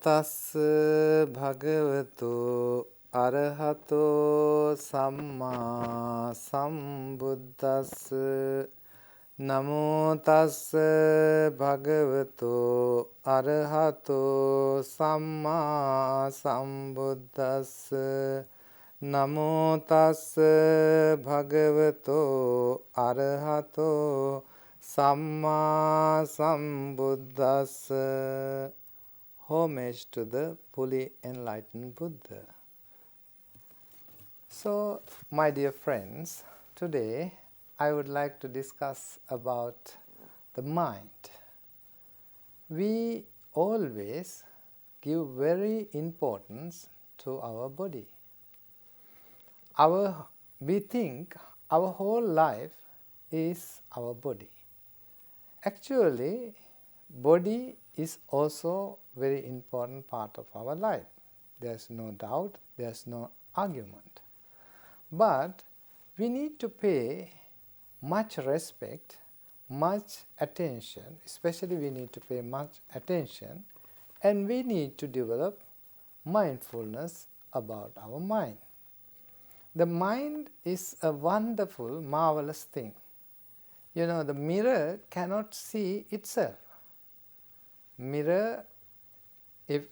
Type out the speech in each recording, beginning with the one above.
tassa bhagavato arahato samma sambuddhassa. Namo tassa bhagavato arahato samma sambuddhassa. Namo tassa bhagavato arahato samma sambuddhassa. Homage to the fully enlightened Buddha. So, my dear friends, today I would like to discuss about the mind. We always give very importance to our body. We think our whole life is our body. Actually, body is also very important part of our life. There's no doubt, there's no argument. But we need to pay much respect, much attention, especially we need to pay much attention, and we need to develop mindfulness about our mind. The mind is a wonderful, marvelous thing. You know, the mirror cannot see itself. Mirror,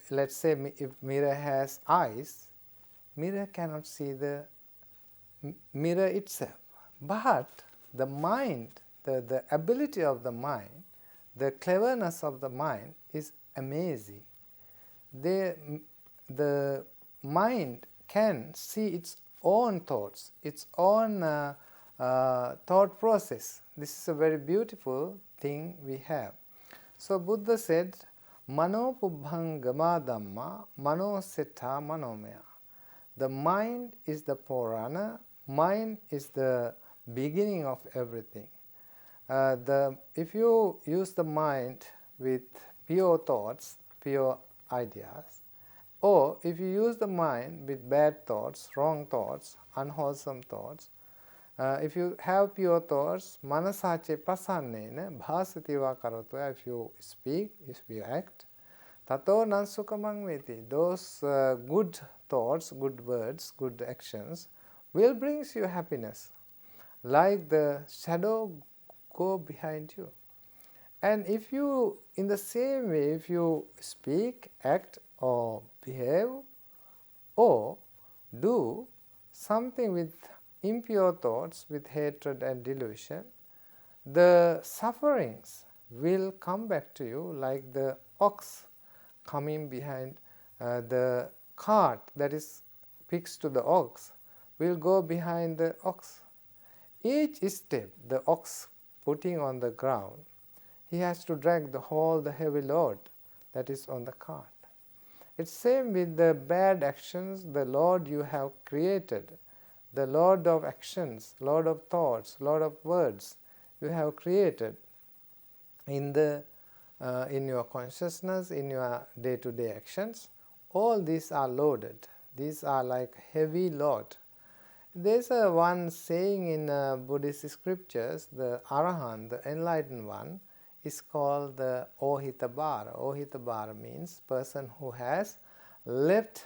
let's say if mirror has eyes, mirror cannot see the mirror itself. But the mind, the ability of the mind, the cleverness of the mind is amazing. The mind can see its own thoughts, its own thought process. This is a very beautiful thing we have. So Buddha said, Mano pubbhangama dhamma, mano setta manomaya. The mind is the forerunner, mind is the beginning of everything. If you use the mind with pure thoughts, pure ideas, or if you use the mind with bad thoughts, wrong thoughts, unwholesome thoughts, if you have pure thoughts, manasache pasannena bhasativa karotva, if you speak, if you act, tato nansukamang veti, those good thoughts, good words, good actions will bring you happiness, like the shadow go behind you. And if you, in the same way, if you speak, act or behave or do something with impure thoughts, with hatred and delusion, the sufferings will come back to you like the ox coming behind the cart that is fixed to the ox will go behind the ox. Each step the ox putting on the ground, he has to drag the heavy load that is on the cart. It's same with the bad actions, the Lord you have created, the Lord of actions, Lord of thoughts, Lord of words you have created in your consciousness, in your day-to-day actions. All these are loaded. These are like heavy load. There's one saying in Buddhist scriptures, the Arahant, the enlightened one, is called the Ohitabhara. Ohitabhara means person who has left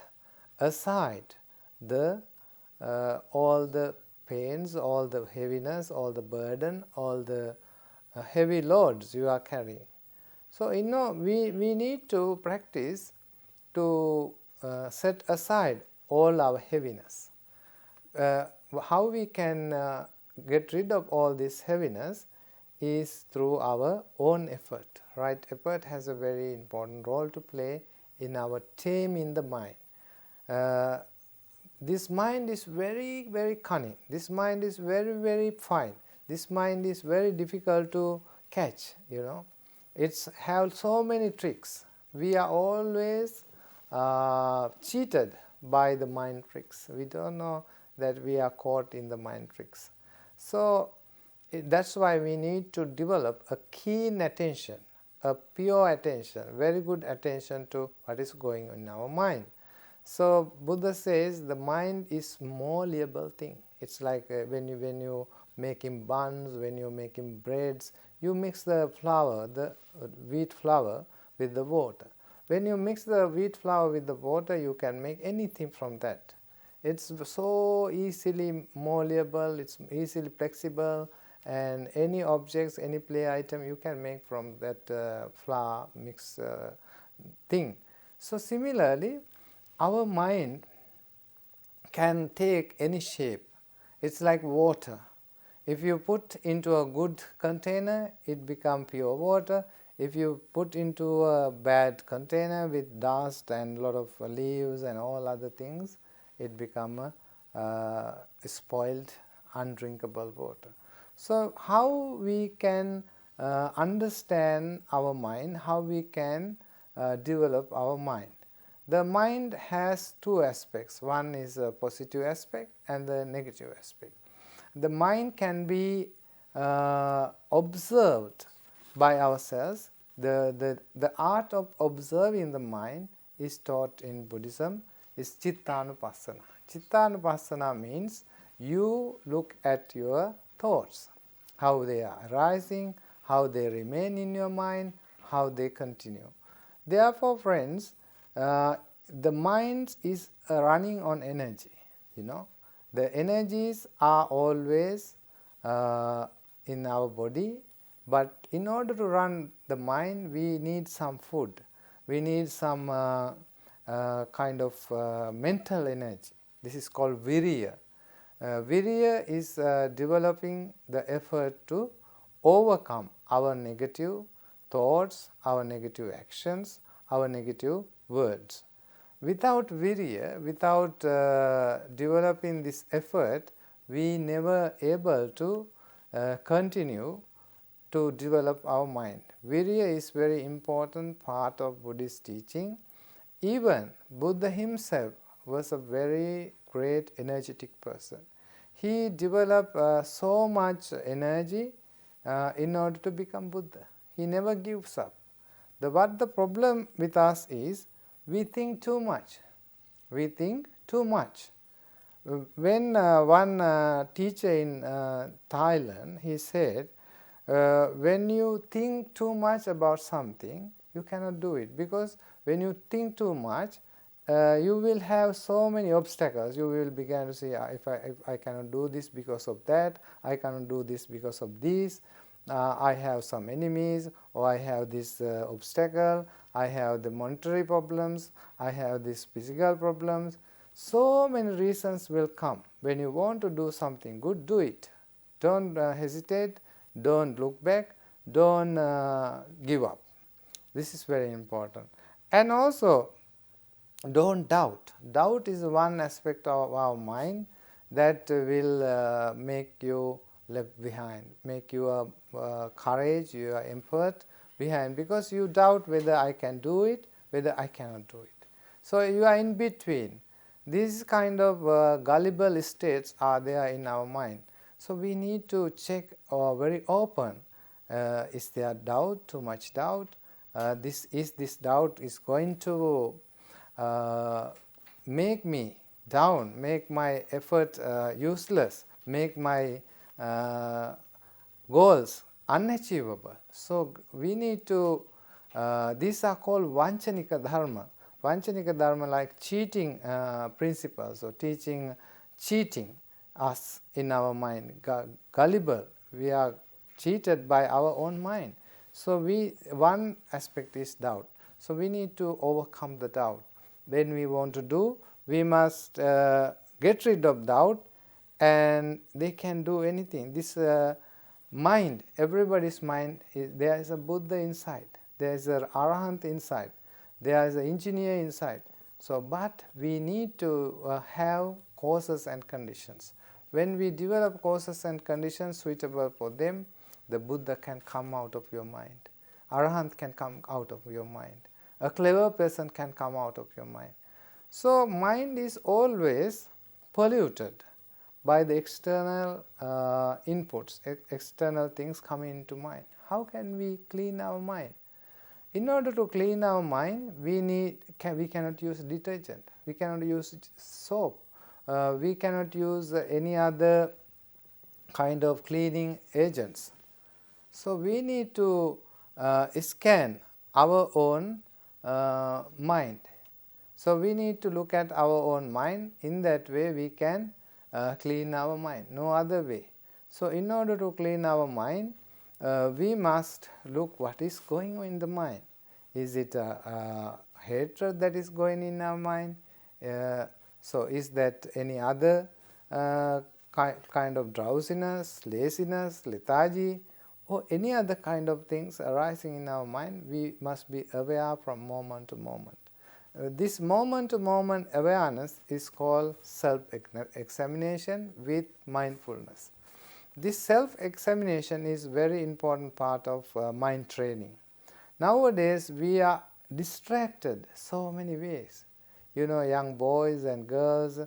aside all the pains, all the heaviness, all the burden, all the heavy loads you are carrying. So, we need to practice to set aside all our heaviness. How we can get rid of all this heaviness is through our own effort. Right? Effort has a very important role to play in our taming the mind. This mind is very, very cunning. This mind is very, very fine. This mind is very difficult to catch, It's have so many tricks. We are always cheated by the mind tricks. We don't know that we are caught in the mind tricks. So that's why we need to develop a keen attention, a pure attention, very good attention to what is going on in our mind. So Buddha says the mind is malleable thing. It's like when you making buns, when you're making breads, you mix the flour, the wheat flour with the water. When you mix the wheat flour with the water, you can make anything from that. It's so easily malleable, it's easily flexible, and any objects, any play item you can make from that flour mix thing. So similarly, our mind can take any shape. It's like water. If you put into a good container, it becomes pure water. If you put into a bad container with dust and a lot of leaves and all other things, it becomes a spoiled, undrinkable water. So how we can understand our mind, how we can develop our mind? The mind has two aspects. One is a positive aspect and the negative aspect. The mind can be observed by ourselves. The art of observing the mind is taught in Buddhism, is Chittanupassana. Chittanupassana means you look at your thoughts, how they are arising, how they remain in your mind, how they continue. Therefore, friends, the mind is running on energy, The energies are always in our body, but in order to run the mind, we need some food. We need some kind of mental energy. This is called virya. Virya is developing the effort to overcome our negative thoughts, our negative actions, our negative words. Without virya, without developing this effort, we never able to continue to develop our mind. Virya is very important part of Buddhist teaching. Even Buddha himself was a very great energetic person. He developed so much energy in order to become Buddha. He never gives up. What the problem with us is, we think too much. We think too much. When one teacher in Thailand, he said, when you think too much about something, you cannot do it, because when you think too much, you will have so many obstacles. You will begin to say, if I cannot do this because of that, I cannot do this because of this, I have some enemies, or I have this obstacle, I have the monetary problems, I have these physical problems. So many reasons will come. When you want to do something good, do it. Don't hesitate, don't look back, don't give up. This is very important. And also, don't doubt. Doubt is one aspect of our mind that will make you left behind, make your courage, your effort behind, because you doubt whether I can do it, whether I cannot do it. So you are in between. These kind of gullible states are there in our mind. So we need to check very open. Is there doubt, too much doubt? This doubt is going to make me down, make my effort useless, make my goals unachievable. So we need to, these are called vanchanika dharma. Vanchanika dharma, like cheating principles, or teaching cheating us in our mind, gullible. We are cheated by our own mind. So one aspect is doubt. So we need to overcome the doubt. When we want to do, we must get rid of doubt, and they can do anything. This mind, everybody's mind, there is a Buddha inside, there is an Arahant inside, there is an engineer inside. So, but we need to have causes and conditions. When we develop causes and conditions suitable for them, the Buddha can come out of your mind. Arahant can come out of your mind. A clever person can come out of your mind. So, mind is always polluted by the external inputs, external things coming into mind. How can we clean our mind? In order to clean our mind, we cannot use detergent, we cannot use soap, we cannot use any other kind of cleaning agents. So we need to scan our own mind. So we need to look at our own mind. In that way we can clean our mind, no other way. So in order to clean our mind, we must look what is going on in the mind. Is it a hatred that is going in our mind? So is that any other kind of drowsiness, laziness, lethargy, or any other kind of things arising in our mind? We must be aware from moment to moment. This moment-to-moment awareness is called self-examination with mindfulness. This self-examination is very important part of mind training. Nowadays we are distracted so many ways. You know, young boys and girls,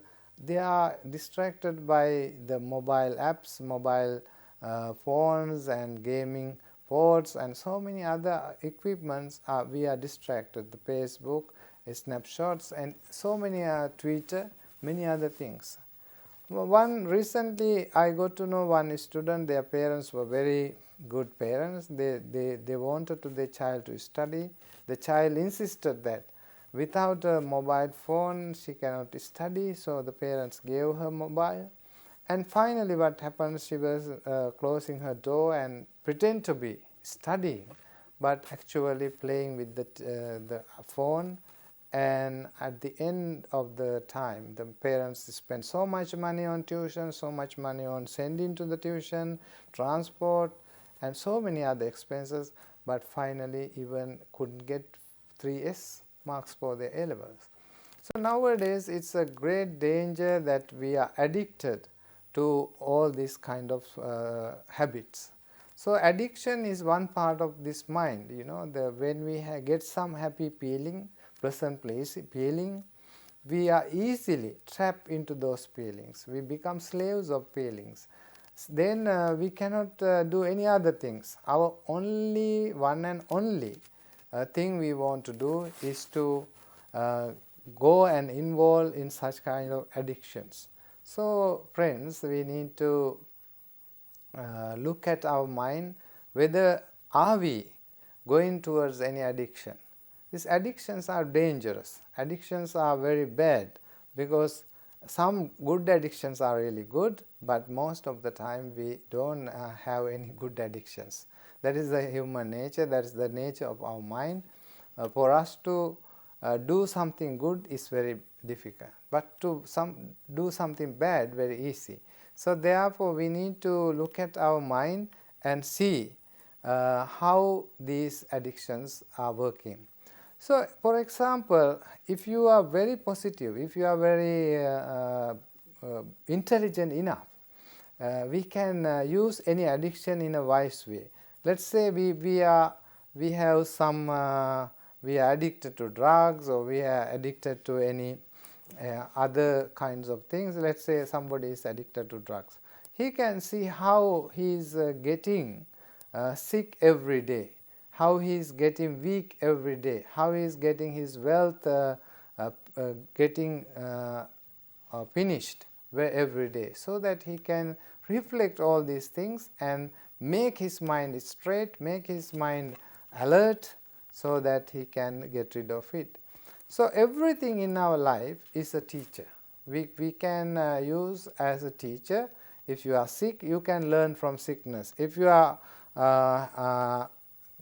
they are distracted by the mobile apps, mobile phones and gaming ports and so many other equipments. We are distracted. The Facebook, snapshots and so many Twitter, many other things. One recently I got to know one student, their parents were very good parents. They wanted to their child to study. The child insisted that without a mobile phone she cannot study, so the parents gave her mobile. And finally what happened, she was closing her door and pretend to be studying, but actually playing with the phone. And at the end of the time, the parents spend so much money on tuition, so much money on sending to the tuition, transport, and so many other expenses, but finally even couldn't get 3S marks for their A-levels. So nowadays it's a great danger that we are addicted to all these kind of habits. So addiction is one part of this mind. You know, when we get some happy feeling, pleasant feeling, we are easily trapped into those feelings. We become slaves of feelings. Then we cannot do any other things. Our only one and only thing we want to do is to go and involve in such kind of addictions. So friends, we need to look at our mind, whether are we going towards any addiction. These addictions are dangerous. Addictions are very bad, because some good addictions are really good, but most of the time we don't have any good addictions. That is the human nature, that is the nature of our mind. For us to do something good is very difficult, but to do something bad very easy. So therefore we need to look at our mind and see how these addictions are working. So for example, if you are very positive, if you are very intelligent enough, we can use any addiction in a wise way. Let's say we are addicted to drugs, or we are addicted to any other kinds of things. Let's say somebody is addicted to drugs. He can see how he is getting sick every day, how he is getting weak every day, how he is getting his wealth getting finished every day, so that he can reflect all these things and make his mind straight, make his mind alert, so that he can get rid of it. So everything in our life is a teacher. We can use as a teacher. If you are sick, you can learn from sickness. If you are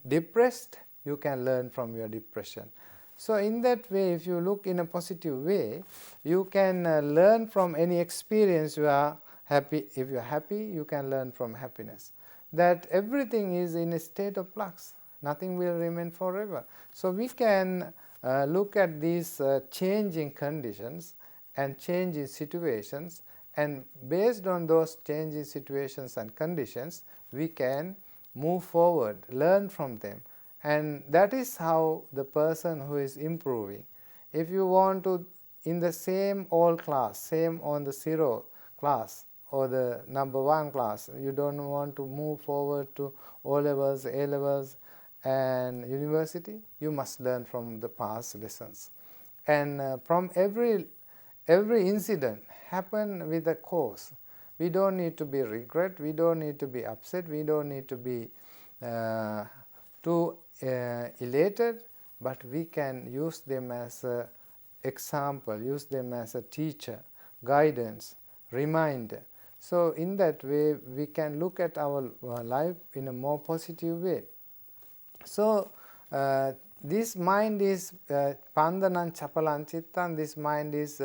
depressed, you can learn from your depression. So in that way, if you look in a positive way, you can learn from any experience you are happy. If you are happy, you can learn from happiness. That everything is in a state of flux. Nothing will remain forever. So we can look at these changing conditions and changing situations, and based on those changing situations and conditions, we can move forward, learn from them. And that is how the person who is improving. If you want to, in the same old class, same on the 0 class or the number 1 class, you don't want to move forward to O-levels, A-levels and university, you must learn from the past lessons. And from every incident happen with a cause. We don't need to be regret, we don't need to be upset, we don't need to be too elated. but we can use them as an example, use them as a teacher, guidance, reminder. So in that way we can look at our life in a more positive way. So this mind is pandanam chapalam chittam, this mind is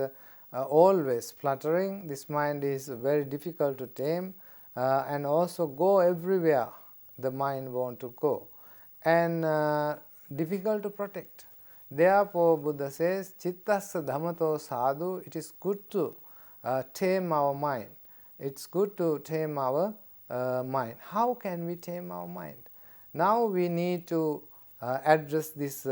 always fluttering, this mind is very difficult to tame, and also go everywhere the mind want to go, and difficult to protect. Therefore Buddha says, chittassa dhammato sadhu, it is good to tame our mind. It's good to tame our mind. How can we tame our mind? Now we need to address this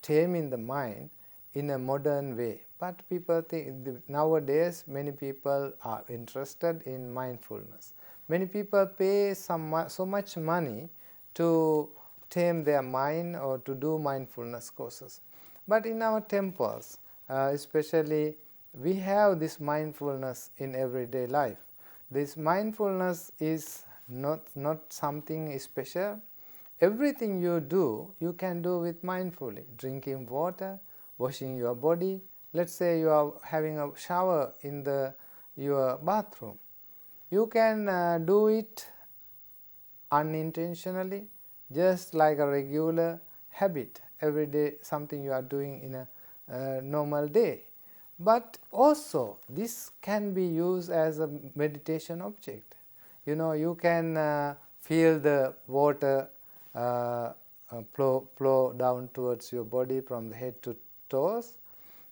taming the mind in a modern way. But people think, nowadays many people are interested in mindfulness. Many people pay so much money to tame their mind or to do mindfulness courses. But in our temples, especially, we have this mindfulness in everyday life. This mindfulness is not something special. Everything you do, you can do with mindfully. Drinking water, washing your body. Let's say you are having a shower in your bathroom. You can do it unintentionally, just like a regular habit, every day, something you are doing in a normal day. But also this can be used as a meditation object. You can feel the water flow down towards your body from the head to toes,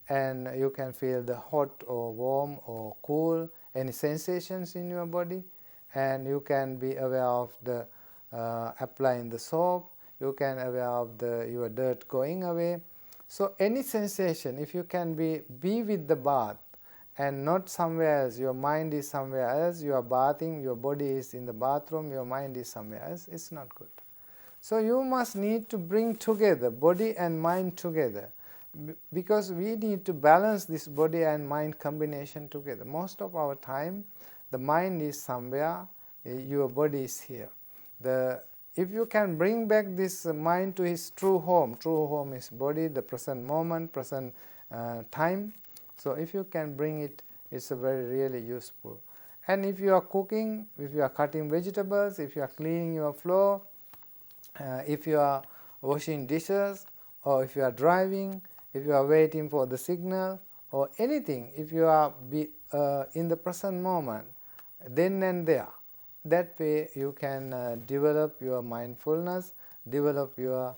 and you can feel the hot or warm or cool, any sensations in your body, and you can be aware of the applying the soap, you can aware of your dirt going away. So any sensation, if you can be with the bath and not somewhere else, your mind is somewhere else, you are bathing, your body is in the bathroom, your mind is somewhere else, it's not good. So you must need to bring together body and mind together, because we need to balance this body and mind combination together. Most of our time the mind is somewhere, your body is here. If you can bring back this mind to his true home is body, the present moment, present time. So if you can bring it, it's a very really useful. And if you are cooking, if you are cutting vegetables, if you are cleaning your floor, if you are washing dishes, or if you are driving, if you are waiting for the signal or anything, if you are in the present moment, then and there, that way you can develop your mindfulness, develop your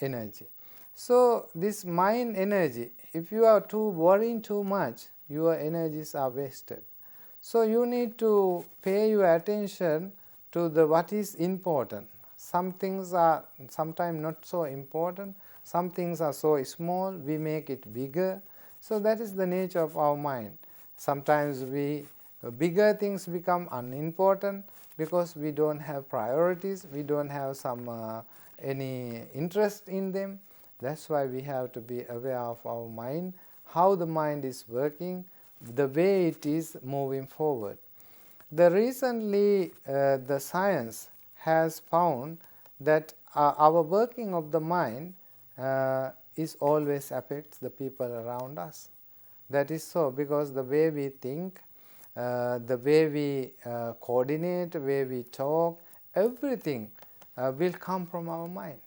energy. So this mind energy, if you are worrying too much, your energies are wasted. So you need to pay your attention to what is important. Some things are sometimes not so important, some things are so small, we make it bigger. So that is the nature of our mind. Sometimes bigger things become unimportant because we don't have priorities, we don't have any interest in them. That's why we have to be aware of our mind, how the mind is working, the way it is moving forward. Recently the science has found that our working of the mind is always affects the people around us. That is so, because the way we think, the way we coordinate, the way we talk, everything will come from our mind.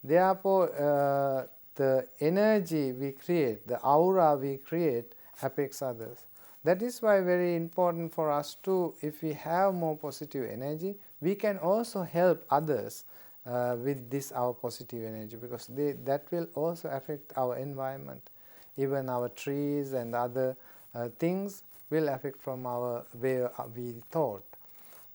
Therefore, the energy we create, the aura we create, affects others. That is why very important for us to, if we have more positive energy, we can also help others with this our positive energy, because that will also affect our environment. Even our trees and other things will affect from our way we thought.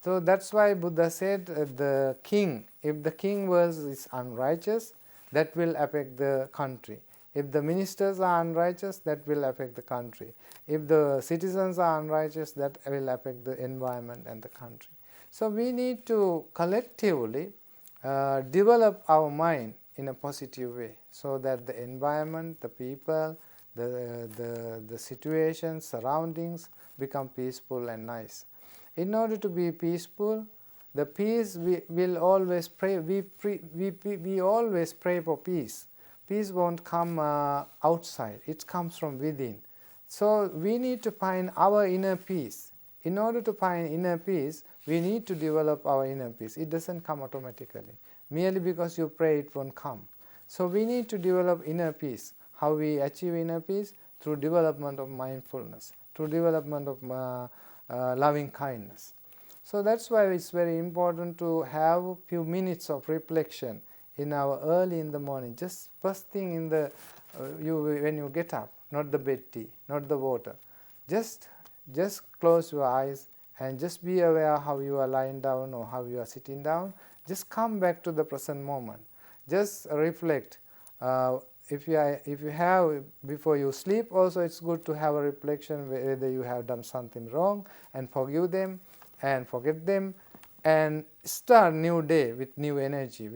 So that's why Buddha said the king, if the king is unrighteous, that will affect the country. If the ministers are unrighteous, that will affect the country. If the citizens are unrighteous, that will affect the environment and the country. So we need to collectively develop our mind in a positive way, so that the environment, the people, the situations, surroundings become peaceful and nice. In order to be peaceful, the peace we will always pray. We always pray for peace, Peace won't come outside, it comes from within. So we need to find our inner peace. In order to find inner peace, we need to develop our inner peace. It doesn't come automatically. Merely because you pray, it won't come. So we need to develop inner peace. How we achieve inner peace? Through development of mindfulness, through development of loving kindness. So that's why it's very important to have a few minutes of reflection in our early in the morning, just first thing in the when you get up, not the bed tea, not the water. Just close your eyes and just be aware how you are lying down or how you are sitting down. Just come back to the present moment. Just reflect. If you have, before you sleep also, it's good to have a reflection whether you have done something wrong, and forgive them and forget them, and start new day with new energy.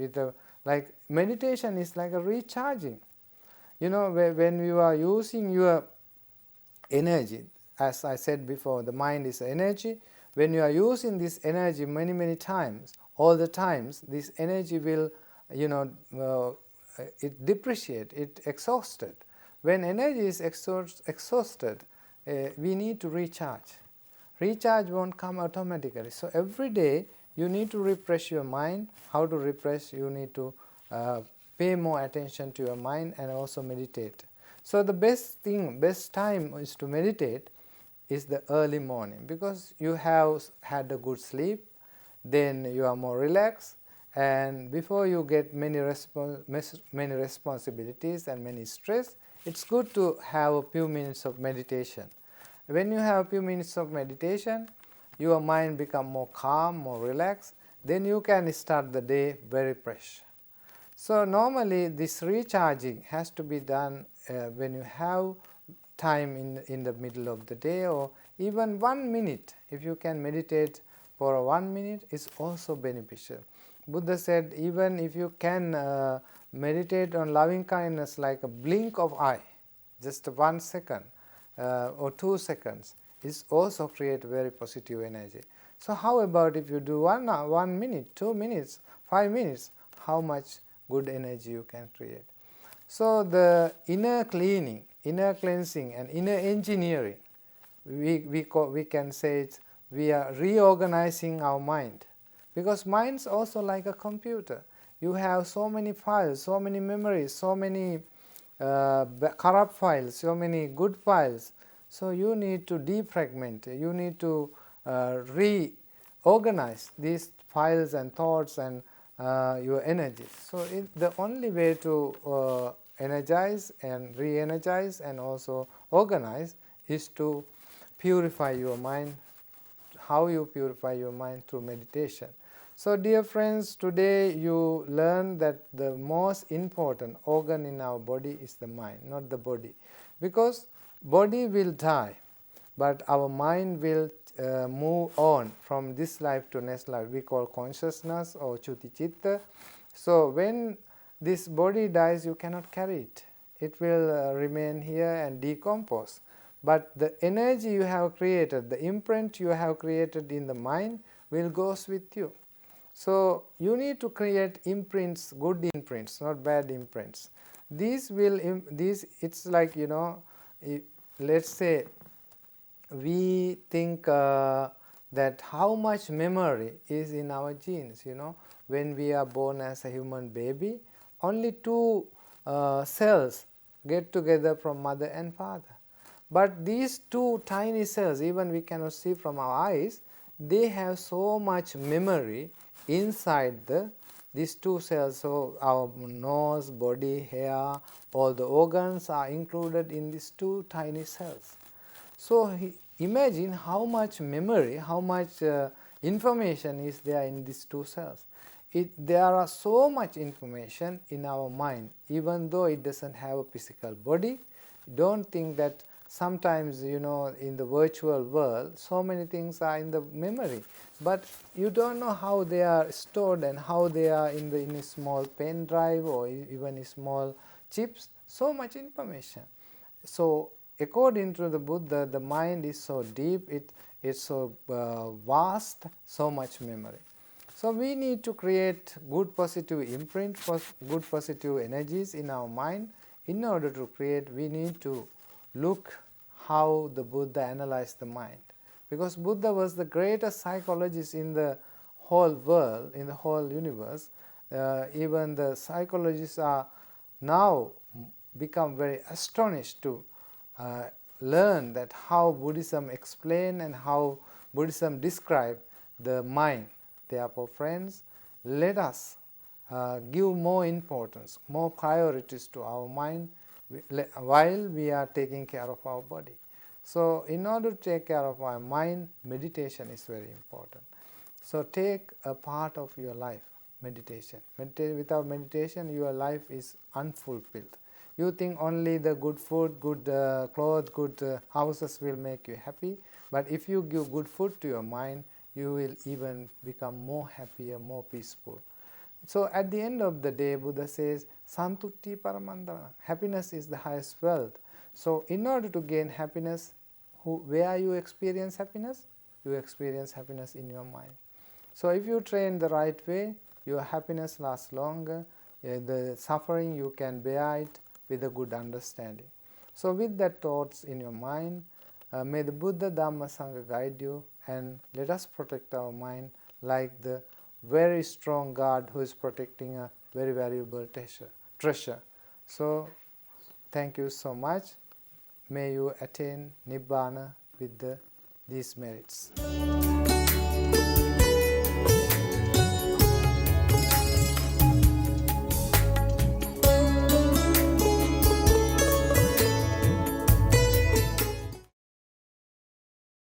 Like meditation is like a recharging. When you are using your energy, as I said before, the mind is energy. When you are using this energy many times, all the times, this energy will, it depreciate, it exhausted. When energy is exhausted, we need to recharge. Recharge won't come automatically. So every day you need to refresh your mind. How to refresh? You need to pay more attention to your mind and also meditate. So the best time is to meditate is the early morning, because you have had a good sleep, then you are more relaxed, and before you get many responsibilities and many stress, it's good to have a few minutes of meditation. When you have a few minutes of meditation, your mind becomes more calm, more relaxed, then you can start the day very fresh. So normally this recharging has to be done when you have time in the middle of the day, or even 1 minute. If you can meditate for 1 minute, is also beneficial. Buddha said even if you can meditate on loving kindness like a blink of eye, just 1 second or 2 seconds, is also create very positive energy. So how about if you do 1 minute, 2 minutes, 5 minutes, how much good energy you can create. So the inner cleaning, inner cleansing and inner engineering, we can say we are reorganizing our mind, because mind's also like a computer. You have so many files, so many memories, so many corrupt files, so many good files. So you need to defragment, you need to reorganize these files and thoughts and your energies. So the only way to energize and re-energize and also organize is to purify your mind. How you purify your mind? Through meditation. So dear friends, today you learn that the most important organ in our body is the mind, not the body. Because body will die, but our mind will move on from this life to next life. We call consciousness or chuti chitta. So when this body dies, you cannot carry it. It will remain here and decompose. But the energy you have created, the imprint you have created in the mind will goes with you. So you need to create imprints, good imprints, not bad imprints. It's like, let's say we think that how much memory is in our genes. When we are born as a human baby, only 2 cells get together from mother and father. But these 2 tiny cells, even we cannot see from our eyes, they have so much memory inside these 2 cells. So our nose, body, hair, all the organs are included in these 2 tiny cells. So imagine how much memory, how much information is there in these 2 cells. There are so much information in our mind, even though it doesn't have a physical body. Don't think that sometimes, in the virtual world, so many things are in the memory, but you don't know how they are stored and how they are in a small pen drive or even in small chips. So much information. So according to the Buddha, the mind is so deep, it's so vast, so much memory. So we need to create good positive imprint, good positive energies in our mind. In order to create, we need to look how the Buddha analyzed the mind. Because Buddha was the greatest psychologist in the whole world, in the whole universe. Even the psychologists are now become very astonished to learn that how Buddhism explain and how Buddhism describe the mind. Therefore, friends, let us give more importance, more priorities to our mind while we are taking care of our body. So, in order to take care of our mind, meditation is very important. So, take a part of your life, meditation. Without meditation, your life is unfulfilled. You think only the good food, good clothes, good houses will make you happy. But if you give good food to your mind, you will even become more happier, more peaceful. So at the end of the day, Buddha says, Santutti Paramandana. Happiness is the highest wealth. So in order to gain happiness, where you experience happiness? You experience happiness in your mind. So if you train the right way, your happiness lasts longer. The suffering, you can bear it with a good understanding. So with that thoughts in your mind, may the Buddha, Dhamma, Sangha guide you, and let us protect our mind like the very strong guard who is protecting a very valuable treasure. So thank you so much. May you attain Nibbana with these merits.